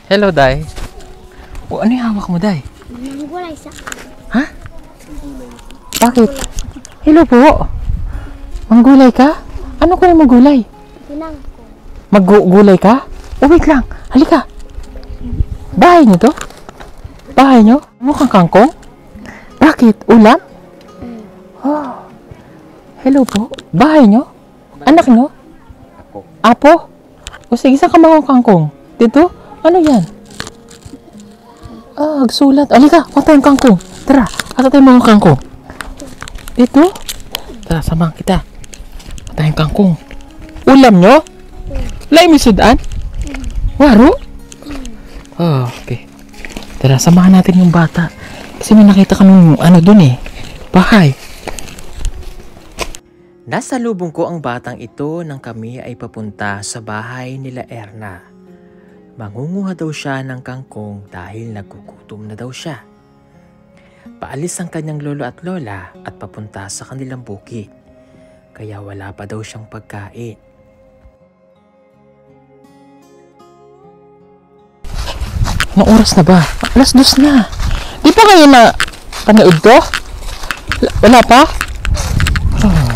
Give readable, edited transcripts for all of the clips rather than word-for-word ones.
Hello, Day. O, ano yung hawak mo, Day? Manggulay sa... Ha? Bakit? Hello po. Manggulay ka? Ano ko yung maggulay? Pinang ko. Maggulay ka? Oh, wait lang. Halika. Bahay niyo to? Bahay niyo? Mukhang kangkong? Bakit? Ulam? Oh. Hello po. Bahay niyo? Anak niyo? Apo. O sige, saan ka mga kangkong? Dito? Ano yan? Ah, agsulat. Halika, kuha tayong kangkong. Tara, ata tayong mga kangkong. Dito? Tara, samahan kita. Kuha tayong kangkong. Ulam nyo? Lain mo sudan? Waro? Oh, okay. Tara, samahan natin yung bata. Kasi may nakita kami ano dun eh. Bahay. Nasalubong ko ang batang ito nang kami ay papunta sa bahay nila Erna. Mangunguha daw siya ng kangkong dahil nagugutom na daw siya. Paalis ang kanyang lolo at lola at papunta sa kanilang bukid. Kaya wala pa daw siyang pagkain. Anong oras na ba? 2:00 na. Di pa kayo na panood to? Wala pa? Oh.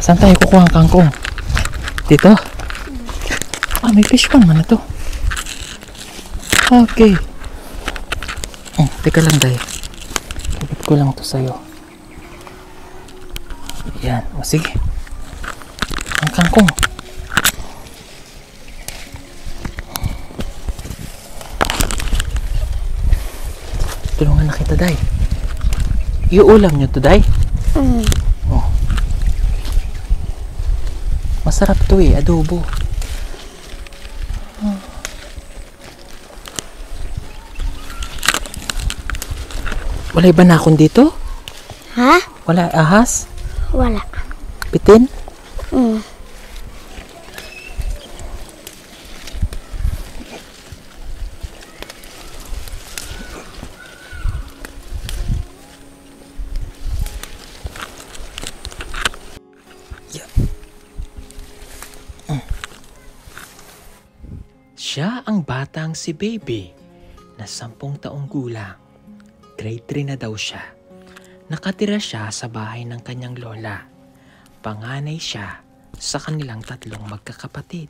Saan tayo kukuha ang kangkong? Dito? Ah, may fish pan man na to. Okay. Teka lang, Day. Kapit ko lang to sa'yo. Yan. O, sige. Ang kangkong. Tulungan na kita, Day. Iuulam nyo to, Day? Masarap to eh, adobo. Wala iba na akong dito? Ha? Wala ahas? Wala. Bitin? Siya ang batang si Baby na 10 taong gulang. Grade 3 na daw siya. Nakatira siya sa bahay ng kanyang lola. Panganay siya sa kanilang 3 magkakapatid.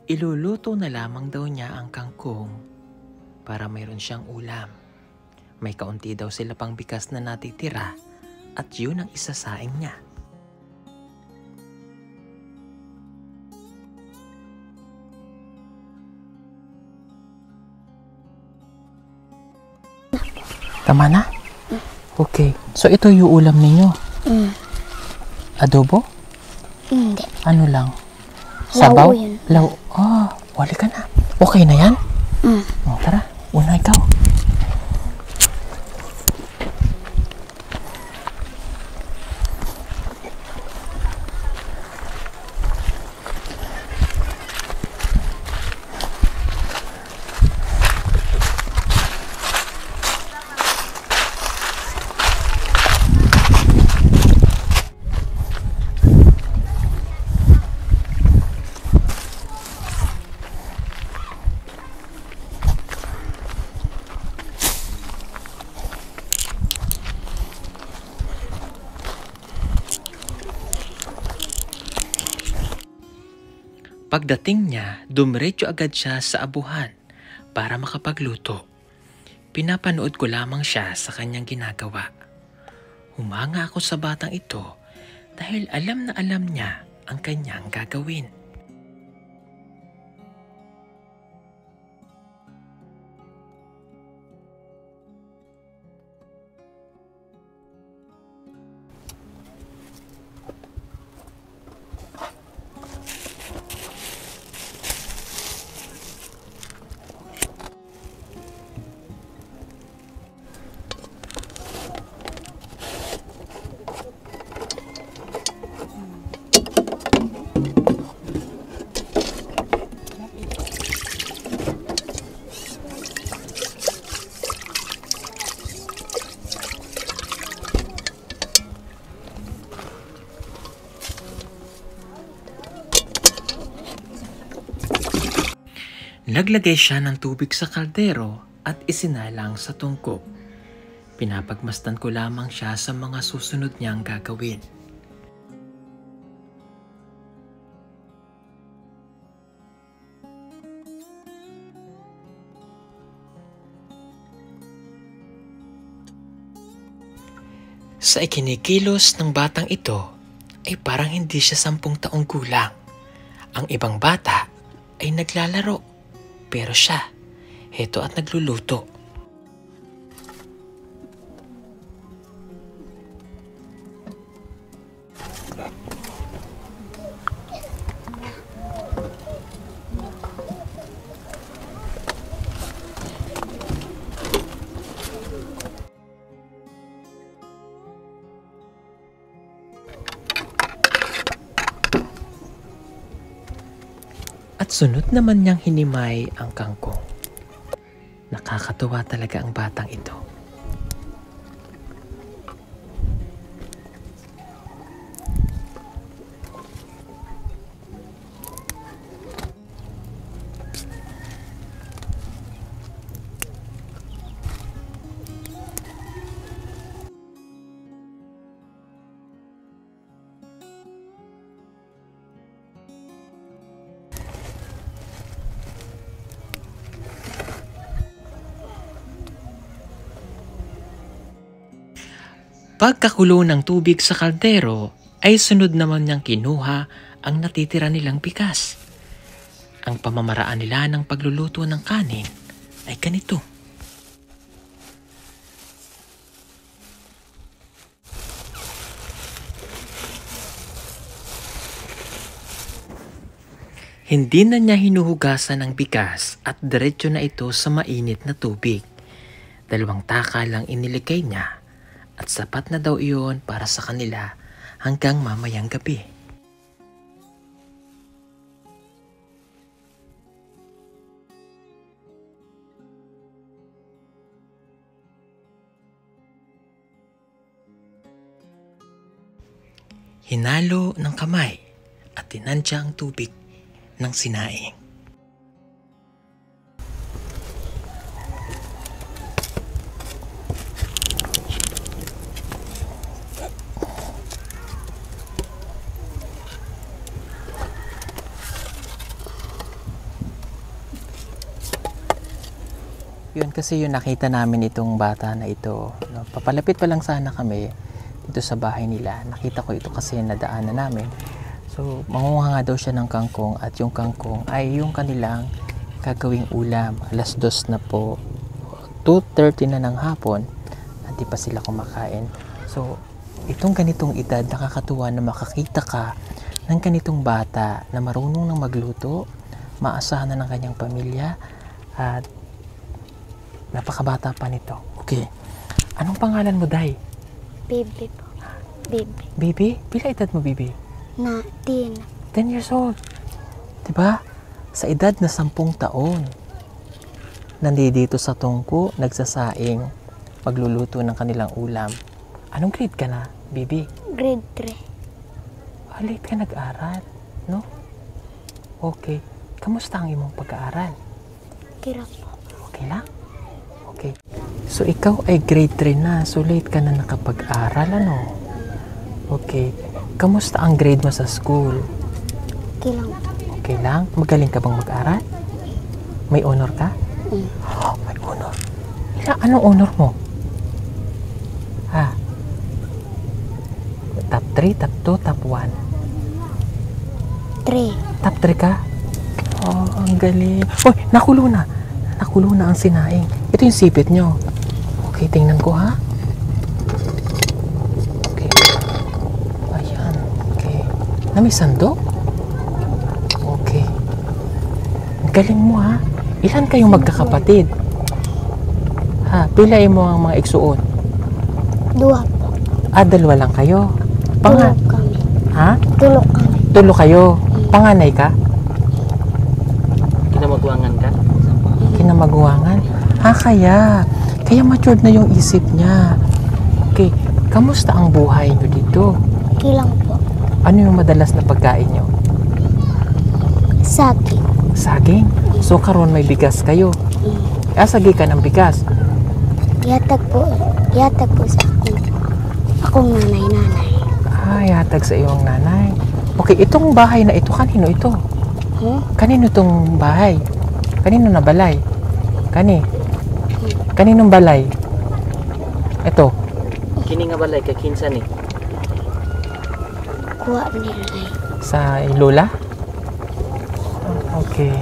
Iluluto na lamang daw niya ang kangkong para mayroon siyang ulam. May kaunti daw sila pang bigas na natitira at yun ang isasaing niya. Tama na? Okay. So, ito yung ulam ninyo? Adobo? Hindi. Ano lang? Sabaw? Law yun. Law. Oh, wali ka na. Okay na yan? Oh, tara. Una ikaw. Pagdating niya, dumiretso agad siya sa abuhan para makapagluto. Pinapanood ko lamang siya sa kanyang ginagawa. Humanga ako sa batang ito dahil alam na alam niya ang kanyang gagawin. Naglagay siya ng tubig sa kaldero at isinalang sa tungkok. Pinapagmasdan ko lamang siya sa mga susunod niyang gagawin. Sa ikinikilos ng batang ito ay parang hindi siya 10 taong gulang. Ang ibang bata ay naglalaro, pero siya, heto at nagluluto. At sunod naman niyang hinimay ang kangkong. Nakakatuwa talaga ang batang ito. Pagkakulo ng tubig sa kaldero, ay sunod naman niyang kinuha ang natitira nilang bigas. Ang pamamaraan nila ng pagluluto ng kanin ay ganito. Hindi na niya hinuhugasan ang bigas at diretso na ito sa mainit na tubig. 2 taka lang iniligay niya. At sapat na daw iyon para sa kanila hanggang mamayang gabi. Hinalo ng kamay at tinansya ang tubig ng sinaing. Yun kasi yung nakita namin itong bata na ito. No? Papalapit pa lang sana kami dito sa bahay nila. Nakita ko ito kasi nadaanan namin. So, mangunguha nga daw siya ng kangkong at yung kangkong ay yung kanilang gagawing ulam. 2:00 na po. 2:30 na ng hapon. Hindi pa sila kumakain. So, itong ganitong edad, nakakatuwa na makakita ka ng ganitong bata na marunong na magluto, maasahan na ng kanyang pamilya, at napakabata pa nito. Okay. Anong pangalan mo, Day? Bibi po. Bibi. Bibi? Pila edad mo, Bibi? Na 10. 10 years old. Diba? Sa edad na 10 taon. Nandito sa tungko, nagsasaing, magluluto ng kanilang ulam. Anong grade ka na, Bibi? Grade 3. Late ka nag-aral, no? Okay. Kamusta ang imong pag-aaral? Kira po. Okay lang? Okay. So, ikaw ay grade 3 na. So, late ka na nakapag-aral, ano? Okay. Kamusta ang grade mo sa school? Kilang po. Okay lang? Magaling ka bang mag-aral? May honor ka? Mm. Oh, may honor. Anong honor mo? Ha? Top 3, top 2, top 1? 3. Top 3 ka? Oh, ang galing. Uy, nakulo na. Nakulo na ang sinaing. Ito yung sipit nyo. Okay, tingnan ko, ha? Okay. Ayan. Okay. Na may sandok? Okay. Ang galing mo, ha? Ilan kayong magkakapatid? Ha? Pilay mo ang mga igsuon? 2 po. 2 lang kayo? Tulog kami. Ha? Tulog kami. 3 kayo? Panganay ka? Kinamagwangan ka? Kinamagwangan? Ha, kaya matured na yung isip niya. Okay, kamusta ang buhay nyo dito? Kilang po. Ano yung madalas na pagkain nyo? Saging. Saging. So karon may bigas kayo. Sagi ka ng bigas. Yatag po sa akong nanay. Yatag sa iyong nanay. Okay, itong bahay na ito, kanino ito? Kanino itong bahay? Kanino na balay? Kaninong balay? Ito. Kini nga balay, kay kinsa ni? Kuha nila. Sa lola? Okay.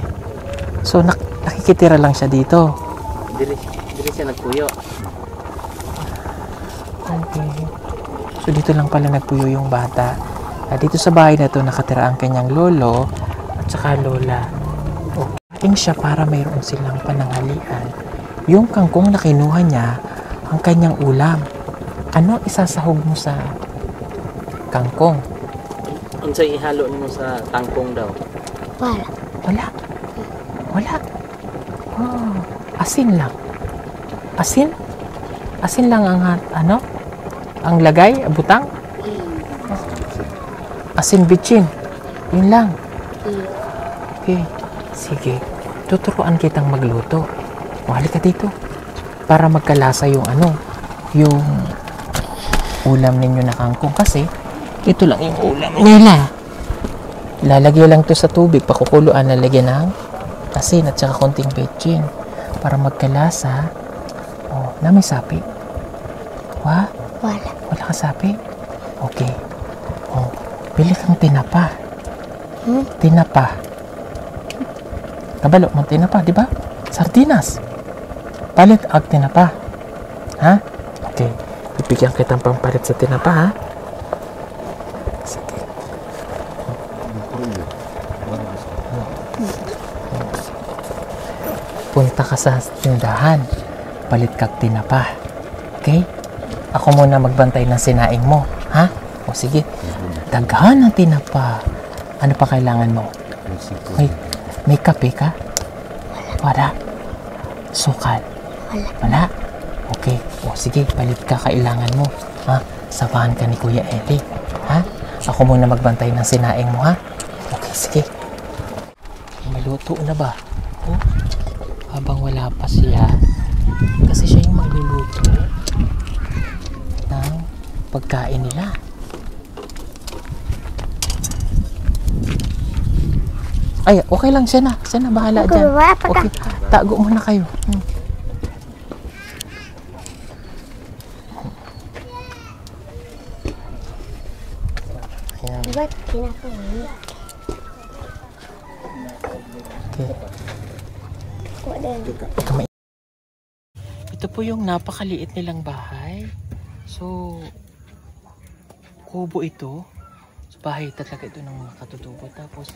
So, nakikitira lang siya dito. Dili siya nagpuyo. Okay. So, dito lang pala nagpuyo yung bata. Dito sa bahay na to nakatira ang kanyang lolo at saka lola. Okay. Siya para mayroon silang pananghalian. Yung kangkong na kinuha niya, ang kanyang ulam. Ano isasahog mo sa kangkong? Unsay ihalo nimo sa kangkong daw? Wala. Oh, asin lang. Asin lang ang ang lagay, butang. Asin bitchin. Yun lang. Okay. Sige. Tuturuan kitang magluto. Halika dito. Para magkalasa yung yung ulam ninyo na kangkong. Kasi, ito lang yung ulam nila. Lalagyan lang to sa tubig. Pakukuluan, lalagyan ng asin at saka konting bitchin. Para magkalasa. Na may sapi. Wala ka sapi? Okay. Bili kang tinapa. Tinapa. Kabalo mo tinapa, di ba? Sardinas. Palit ang tinapa. Ha? Okay. Bibigyan kitang pampalit sa tinapa, ha? Sige. Punta ka sa tindahan. Palit kang tinapa. Okay? Ako muna magbantay ng sinaing mo. Ha? O sige. Daghan ang tinapa. Ano pa kailangan mo? May kape ka? Wala. Sukal? Wala. Okay. O sige, palit ka kailangan mo. Ha? Sabahan ka ni Kuya Eli. Ha? Ako muna magbantay ng sinaing mo, ha? Okay, sige. Maluto na ba? Habang wala pa siya, kasi siya yung magluluto ng pagkain nila. Ay, okay lang siya na. Siya na, bahala dyan. Okay, tago muna kayo. Ayan. Diba, pinapawin? Okay. Ito po yung napakaliit nilang bahay. So, kubo ito. So, bahay talaga ito ng mga katutubo. Tapos,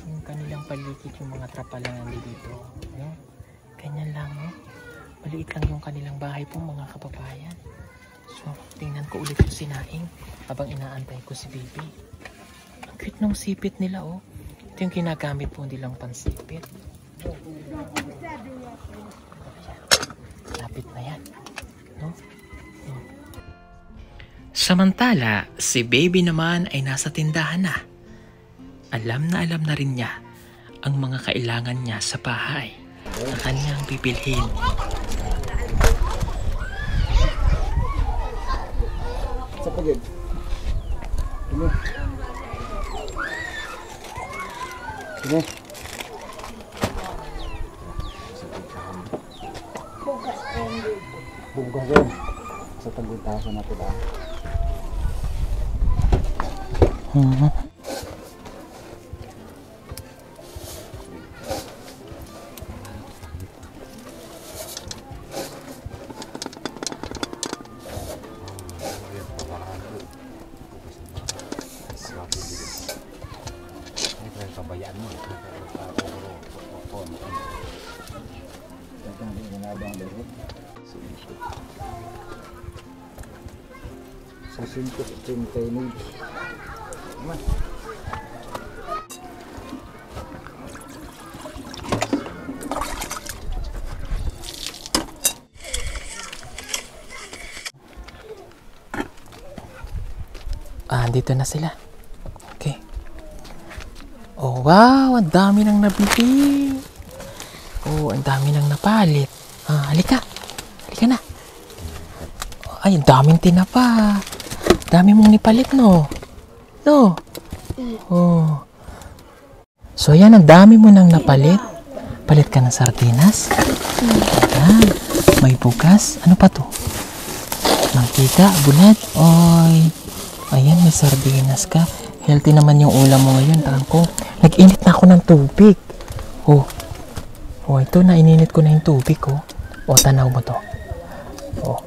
yung kanilang paligid, yung mga trapalangan dito. No? Ganyan lang, no? Maliit lang yung kanilang bahay po, mga kababayan. So, tingnan ko ulit yung sinaing habang inaantay ko si baby. Ang cute ng sipit nila, oh. Ito yung ginagamit po nilang pansipit. Lapit na yan. No? Samantala, si baby naman ay nasa tindahan na. Alam na rin niya ang mga kailangan niya sa bahay na kanyang bibilhin. Sa pagid. Sini. Bugas din. Sa tagutasan natin ba? Kabayaan mo. Sa 139. Dito na sila. Okay. Wow, ang dami nang nabili. Oh, ang dami nang napalit. Halika. Halika na. Ay, ang daming tinapa. Dami mong nipalit, no? No? Oh. So, yan, ang dami mo nang napalit. Palit ka ng sardinas. Ayan. May bugas. Ano pa to? Mantika, bulat. Oy. Ayan, may sardinas ka. Healthy naman yung ulam mo ngayon, Tangko. Nag-init na ako ng tubig. Oh. Oh, ito na. Ininit ko na yung tubig, oh. Oh, tanaw mo to. Oh.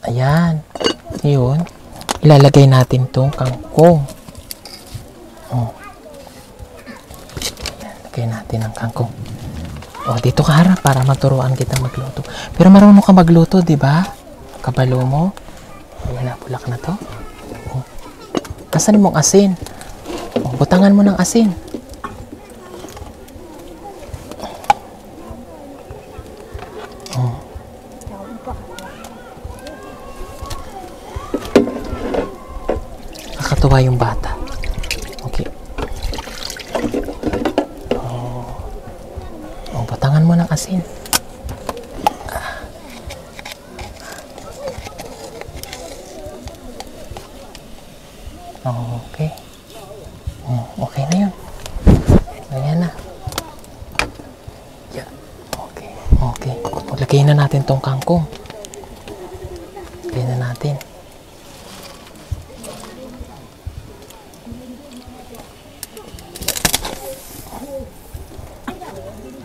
Ayan. Ngayon, ilalagay natin tong kangkong. Oh. Lagay natin ang kangkong. Oh, dito ka harap para maturuan kita magluto. Pero marunong ka magluto, di ba? Kabalo mo. Ayan na, bulak na to. Oh. Asan mong asin? Oh, butangan mo ng asin. Oh. Nakakatuwa yung bata. Okay. Oh, butangan mo ng asin. Okay. Okay na yun. Ayan na. Yeah. Okay. Okay. Lagay na natin tong kangkong. Lagay na natin.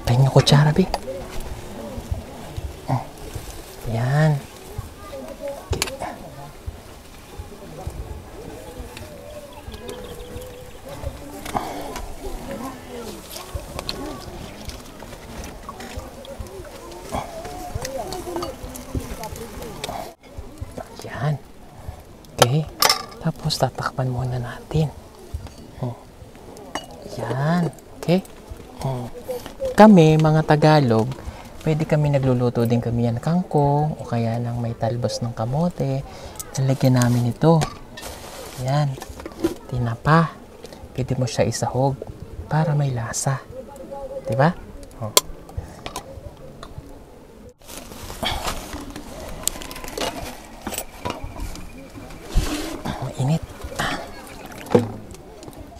Tayo yung kutsara, Bi. Ayan. Yan. Okay. Tapos tatakpan muna natin. Yan. Okay. Kami, mga Tagalog, pwede kami nagluluto din kami yan kangkong o kaya ng may talbos ng kamote. Nalagyan namin ito. Yan. Tinapa. Pwede mo siya isahog para may lasa. Diba? Mainit.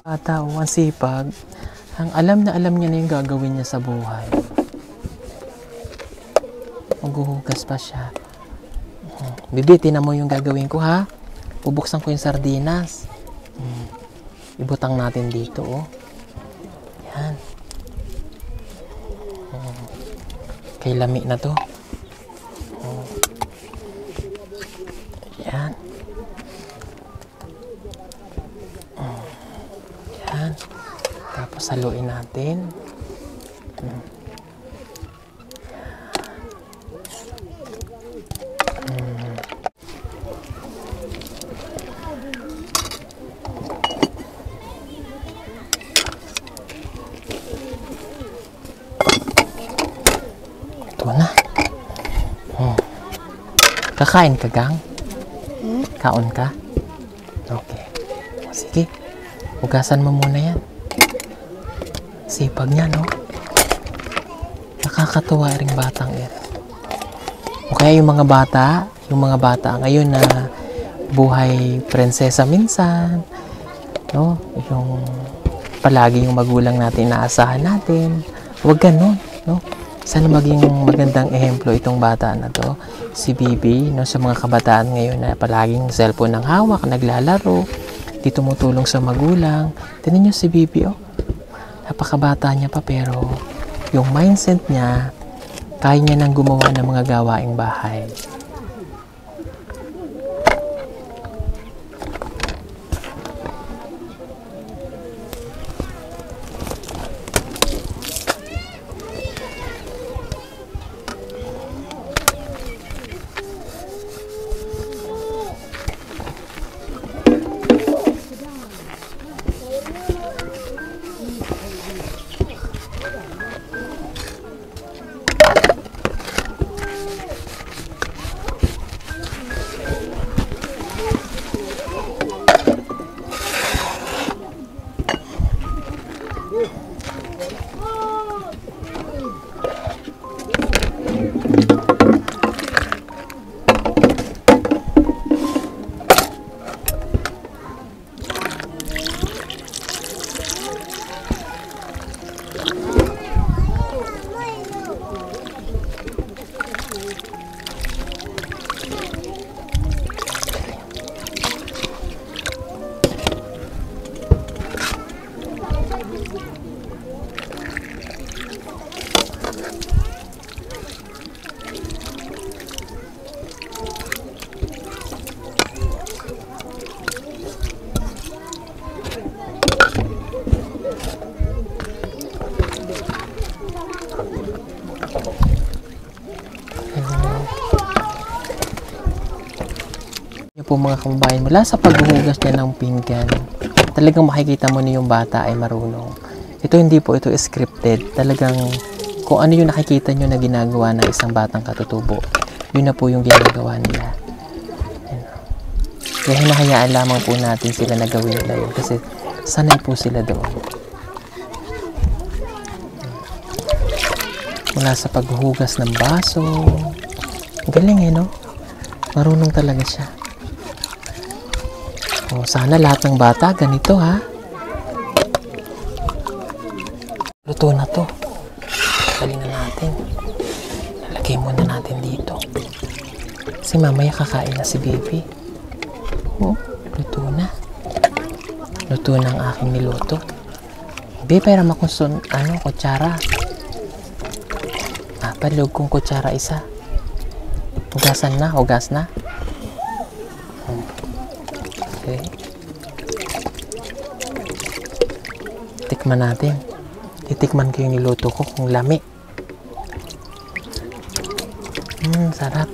Bata o ang sipag, ang alam na alam niya na yung gagawin niya sa buhay. Maghuhugas pa siya. Bibi, tinan mo yung gagawin ko, ha? Bubuksan ko yung sardinas. Ibutang natin dito, oh. Yan. Kay lami na to. Yan. Yan. Tapos haluin natin. Ito na. Kakain ka, Gang? Kaon ka? Okay. Sige. Hugasan mo muna yan. Sipag niya, no? Nakakatuwa ring batang yan. O kaya yung mga bata ngayon na buhay prinsesa minsan, no? Yung palagi yung magulang natin naasahan natin. Huwag ganun, no? Sana maging magandang ehemplo itong bata na to, si Bibi, no? Sa mga kabataan ngayon na palaging cellphone ang hawak, naglalaro, di tumutulong sa magulang. Tingnan nyo si Bibi, oh. Napakabata niya pa pero yung mindset niya, kaya niya nang gumawa ng mga gawaing bahay. po mga kababayan, mula sa paghuhugas niya ng pinggan, talagang makikita mo na yung bata ay marunong. Ito hindi po ito scripted. Talagang kung ano yung nakikita nyo na ginagawa ng isang batang katutubo, yun na po yung ginagawa nila. Yan. Kaya hinahayaan lamang po natin sila na gawin nila yun kasi sanay po sila doon. Mula sa paghuhugas ng baso. Galing no? Marunong talaga siya. O, sana lahat ng bata ganito ha. Luto na to. Tanggalin na natin. Lalagay muna natin dito. Kasi mamaya kakain na si baby. Oh, luto na. Luto na ang aking niluto. Baby, pero makusun, kutsara. Palog kong kutsara isa. Hugasan na, hugas na. Okay. Tikman natin. Titikman ko yung niluto ko kung lami. Sarap.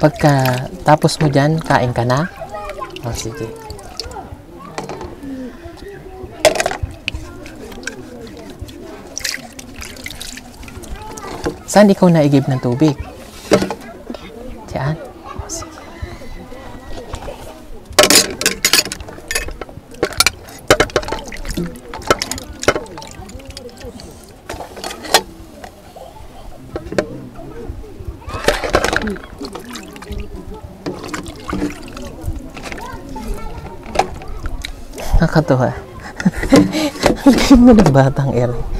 Pagka tapos mo dyan, kain ka na? O, sige. Saan ikaw naigib ng tubig? Diyan? O, sige. Nakakatuwa. Ang galing mo ng batang Eri.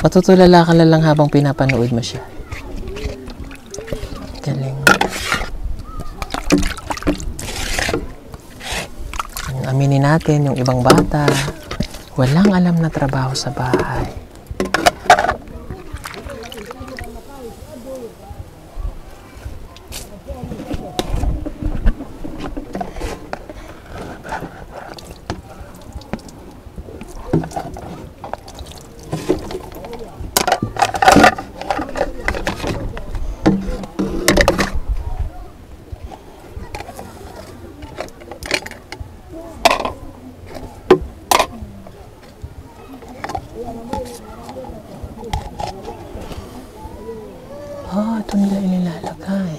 Matutulala ka na lang habang pinapanood mo siya. Galing. Aminin natin yung ibang bata, walang alam na trabaho sa bahay. Ito nila inilalagay.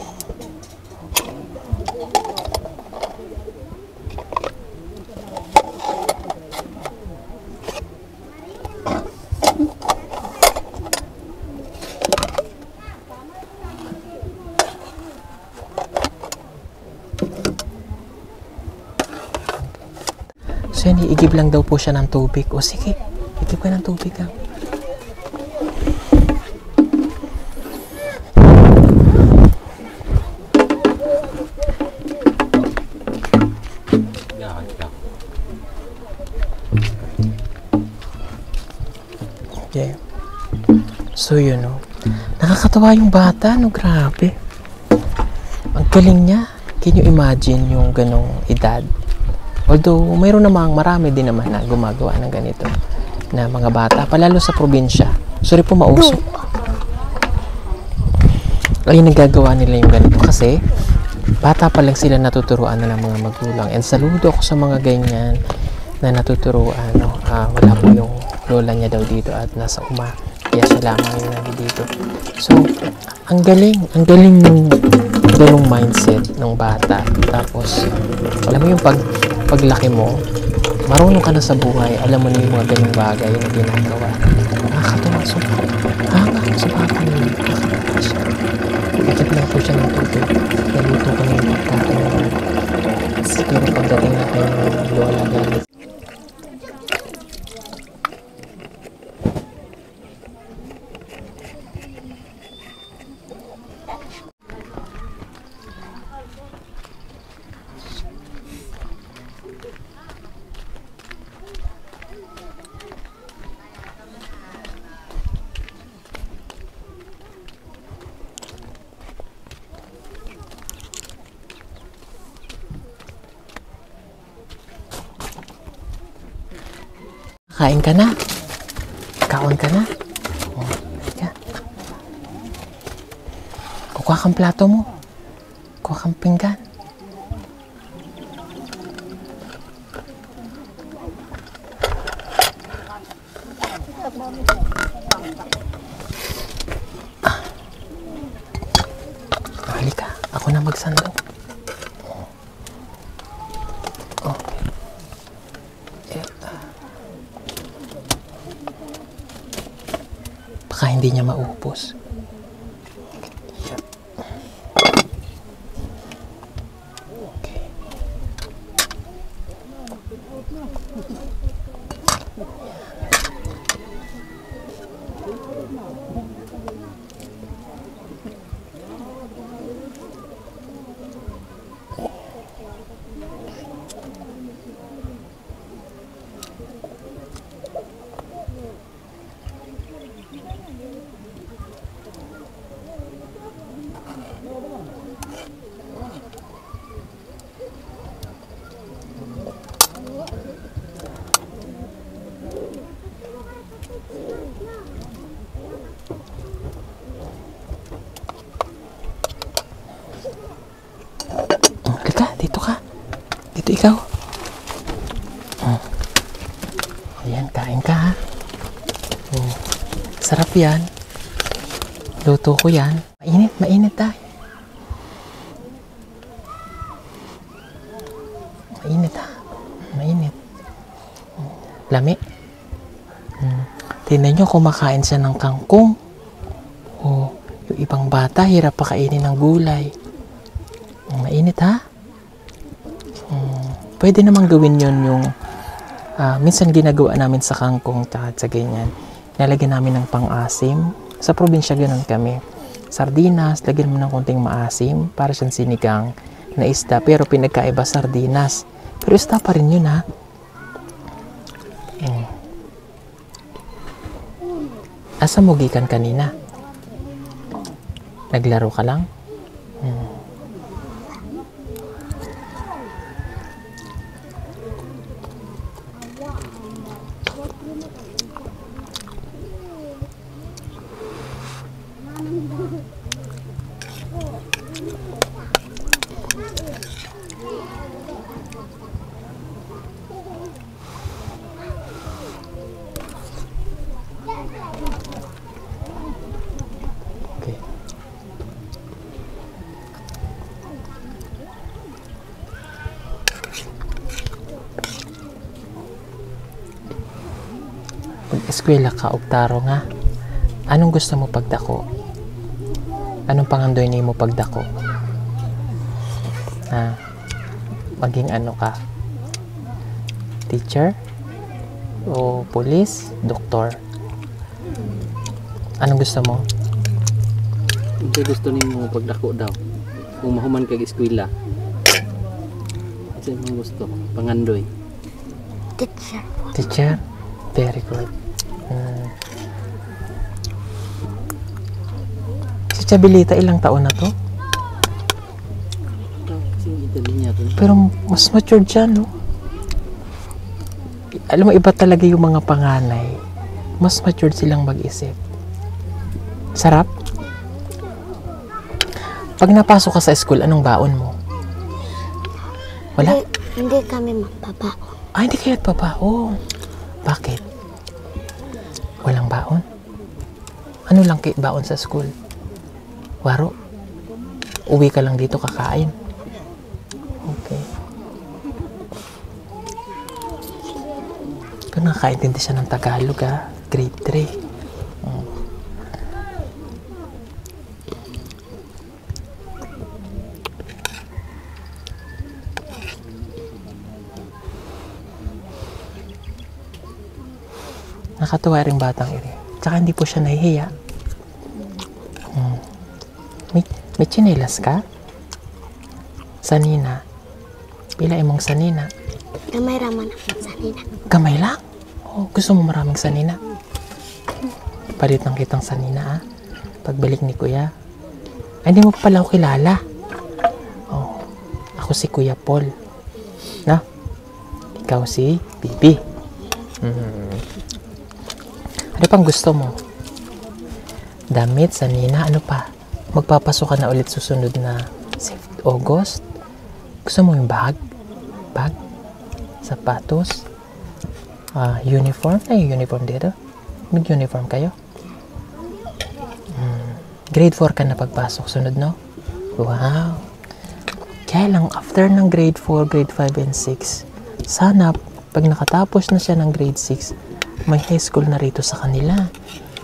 So yan, iigib lang daw po siya ng tubig. O sige, igib ka ng tubig ha. Okay. So yun nakakatawa yung bata, grabe. Ang galing niya. Can you imagine yung ganong edad? Although, mayroon namang marami din naman na gumagawa ng ganito na mga bata, palalo sa probinsya. Sorry po, mausok. Ay, nagagawa nila yung ganito kasi bata pa lang sila natuturuan na ng mga magulang. And saludo ako sa mga ganyan na natuturuan. Wala po yung lola niya daw dito at nasa uma. Kaya siya lamang yung nandito. So, ang galing ng ganong mindset ng bata. Tapos, alam mo yung paglaki mo, marunong ka na sa buhay, alam mo na yung mga ganong bagay na ginagawa. Nakakatawa. So, sa bata niya, nakakatawa siya. Ikip lang po siya ng tubig. Naluto ko na yung pagkakaroon. Siguro pagdating na kayo ng lola galit. Kain ka na. Kaon ka na. Oh, ka. Kuha kang plato mo. Kuha kang pinggan. Halika, ako na magsandok. Baka hindi niya maupos. Okay. Halika, dito ka. Dito ikaw. Ayan, kain ka ha. Sarap yan. Luto ko yan. Mainit, mainit tayo. Mainit ha. Mainit. Lami. Tingnan nyo, kumakain siya ng kangkong. Yung ibang bata, hirap pa kainin ng gulay. Mainit ha. Pwede namang gawin yun yung minsan ginagawa namin sa kangkong at sa ganyan. Nalagyan namin ng pang-asim. Sa probinsya ganun kami. Sardinas, lagyan mo ng konting maasim para siyang sinigang na isda. Pero pinagkaiba sardinas. Pero isda pa rin yun ha. Asa mo gikan kanina? Naglaro ka lang? Okay. Pag-eskwela ka, Octaro nga. Anong gusto mo pagdako? Anong pangandoy ni mo pagdako? Maging ano ka? Teacher? O police? Doktor? Anong gusto mo? Hindi gusto nimo pagdako daw. Kung mahuman kag eskwela. Kasi mo gusto pangandoy. Teacher. Teacher? Very good. Si Chabilita, ilang taon na to? Kasi itali niya to. Pero mas mature dyan, no? Alam mo, iba talaga yung mga panganay. Mas mature silang mag-isip. Sarap? Pag napasok ka sa school, anong baon mo? Wala? Hindi kami magbabaon. Hindi kayo nagbabaon. Bakit? Walang baon? Ano lang baon sa school? Waro? Uwi ka lang dito kakain? Okay. Pero nakakaintindi siya ng Tagalog ha. Grade 3. Nakatuwa rin batang iri. Tsaka hindi po siya nahihiya. May tsinelas ka? Sanina. Pila imong sanina? Gamay raman ang sanina. Gamay lang? Gusto mo maraming sanina? Palit ng kitang sanina pagbalik ni Kuya. Hindi mo pala ako kilala. Ako si Kuya Paul. Na? Ikaw si Bibi. Ano pang gusto mo? Damit, sanina, ano pa? magpapasok ka na ulit susunod na August. Gusto mo yung bag? Bag? Sapatos? Uniform? Ay, uniform dito. Mag-uniform kayo? Grade 4 ka na pagpasok. Sunod, no? Wow! Kaya lang, after ng grade 4, grade 5, and 6, sana, pag nakatapos na siya ng grade 6, may high school na rito sa kanila.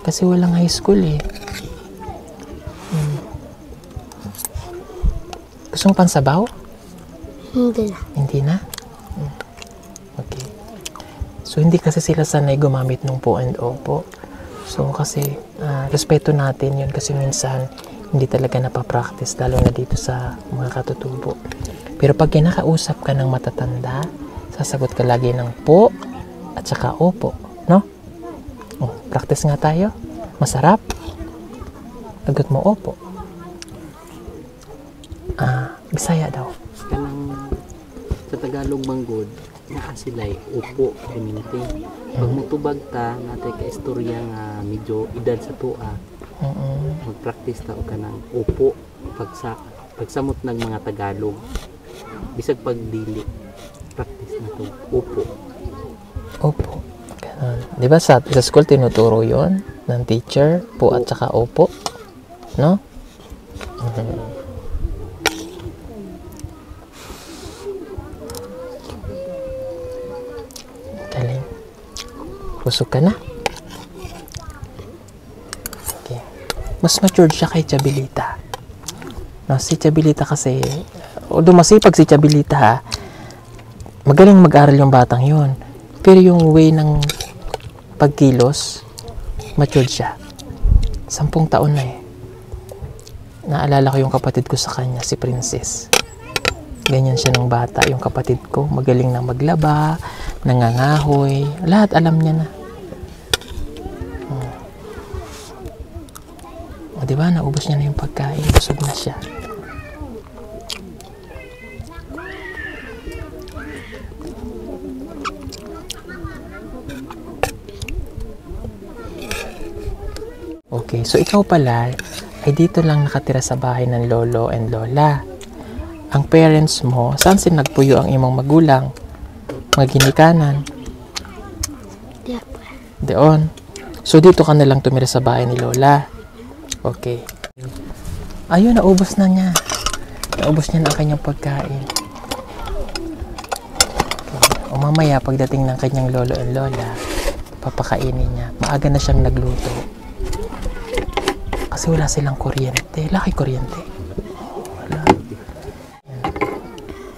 Kasi walang high school eh. Gusto mo pang sabaw? Hindi na. Hindi na? Okay. So, hindi kasi sila sanay gumamit ng po and opo. So, kasi, respeto natin yun kasi minsan, hindi talaga napapractice, lalo na dito sa mga katutubo. Pero pag kinakausap ka ng matatanda, sasagot ka lagi ng po at saka opo. No? Practice nga tayo. Masarap. Sagot mo opo. Bisaya daw. Kanang sa Tagalog manggod, naa sila'y upo, kuminti. Pag mutubag ta, natay ka istorya nga medyo edad sa tuwa, mag-practice ta o kanang upo, pagsamot ng mga Tagalog. Bisag pagdili, practice na to, upo. Opo. Ganun. Di ba sa school tinuturo yon ng teacher, po at saka opo? No? Galing. Busog ka na? Okay. Mas matured siya kay Chabilita. No, si Chabilita kasi, although masipag si Chabilita ha, magaling mag-aral yung batang yun. Pero yung way ng pagkilos, matured siya. 10 taon na eh. Naalala ko yung kapatid ko sa kanya, si Princess. Ganyan siya ng bata, yung kapatid ko. Magaling na maglaba, nangangahoy. Lahat alam niya na. O diba, naubos niya na yung pagkain. Busog na siya. Okay, so ikaw pala ay dito lang nakatira sa bahay ng lolo and lola. Ang parents mo, saan nagpuyo ang imong magulang? Mga ginikanan? Doon. So dito ka na lang tumira sa bahay ni lola. Okay. Ayun, naubos na niya. Naubos niya na ang kanyang pagkain. Okay. O mamaya, pagdating ng kanyang lolo and lola, papakainin niya. Maaga na siyang nagluto. Kasi wala silang kuryente. Laki kuryente. Wala.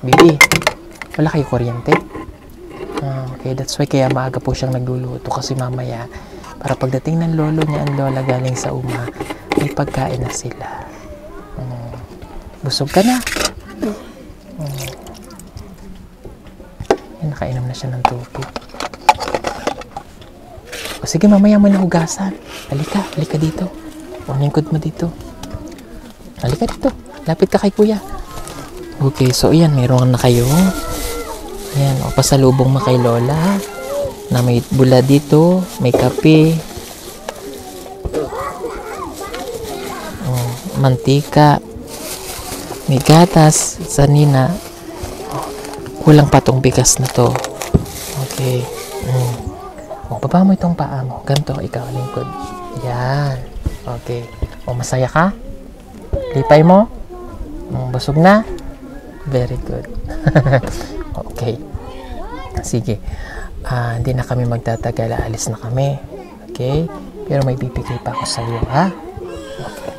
Bibi, wala kayo kuryente? Okay, that's why kaya maaga po siyang nagluluto. Kasi mamaya, para pagdating ng lolo niya and lola galing sa uma, may pagkain na sila. Busog ka na? Nakainom na siya ng tubig. O sige, mamaya mo na hugasan. Halika dito. O, lingkod mo dito. Halika dito. Lapit ka kay kuya. Okay, so ayan, meron na kayo. Ayan, o, pasalubong mo kay lola. Na may bula dito, may kape. O, mantika. May gatas sa nina. O, kulang pa tong bigas na to. Okay. O, baba mo itong paa mo. Ganito, ikaw, lingkod. Yan. Okay. O, masaya ka? Lipay mo? Busog na? Very good. Okay. Sige. Hindi na kami magtatagal. Alis na kami. Okay? Pero may bibigay pa ako sa iyo, ha? Okay.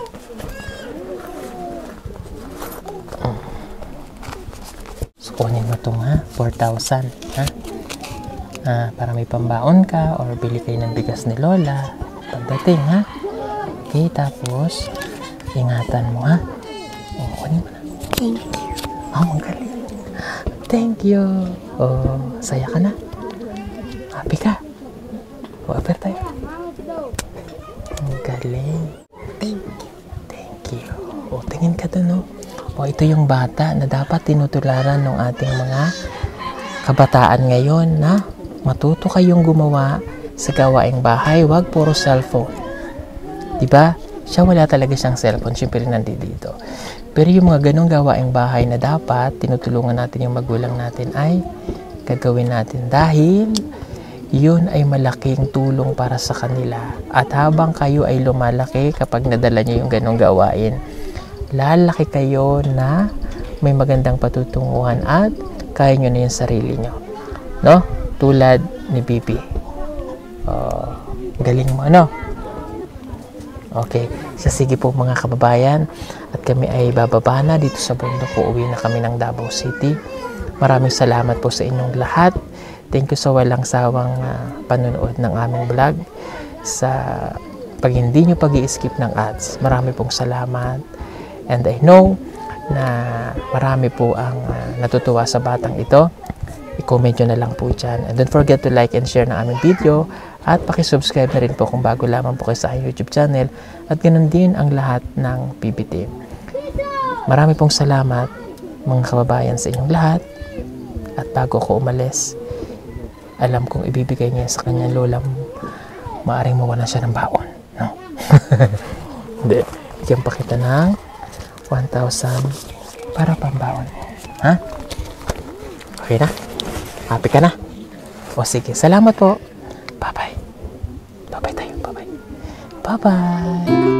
So, kunin mo itong, ha? 4,000, ha? Para may pambaon ka or bili kayo ng bigas ni lola. Pagdating, ha? Okay, tapos, ingatan mo, ha? O, kunin mo na. Thank you. Magaling. Thank you. Saya ka na? Happy ka? Over tayo. Galing. Thank you. Tingin ka doon, no? Ito yung bata na dapat tinutularan ng ating mga kabataan ngayon, na matuto kayong gumawa sa gawaing bahay. Wag puro cellphone. Diba? Siya wala talaga siyang cellphone, syempre nandito. Pero yung mga ganong gawaing bahay na dapat tinutulungan natin yung magulang natin ay gagawin natin dahil yun ay malaking tulong para sa kanila. At habang kayo ay lumalaki, kapag nadala nyo yung ganong gawain, lalaki kayo na may magandang patutunguhan at kaya nyo na yung sarili nyo. No? Tulad ni Bibi. Galing mo, ano? Okay. So, sige po mga kababayan. At kami ay bababa na dito sa bundok. Uuwi na kami ng Davao City. Maraming salamat po sa inyong lahat. Thank you sa walang sawang panonood ng aming vlog. Sa pag hindi nyo pag-i-skip ng ads. Marami pong salamat. And I know na marami po ang natutuwa sa batang ito. I-comment nyo na lang po dyan. And don't forget to like and share na aming video. At pakisubscribe na rin po kung bago lamang po kayo sa aking YouTube channel. At ganoon din ang lahat ng PB Team. Marami pong salamat mga kababayan sa inyong lahat. At bago ako umalis, alam kong ibibigay niya sa kanyang lola, maaring mawalan siya ng baon. No? Hindi. Bigyan pa kita ng 1,000 para pambaon. Ha? Okay na? Happy ka na? O sige, salamat po. Bye-bye. Bye-bye tayo. Bye-bye. Bye-bye.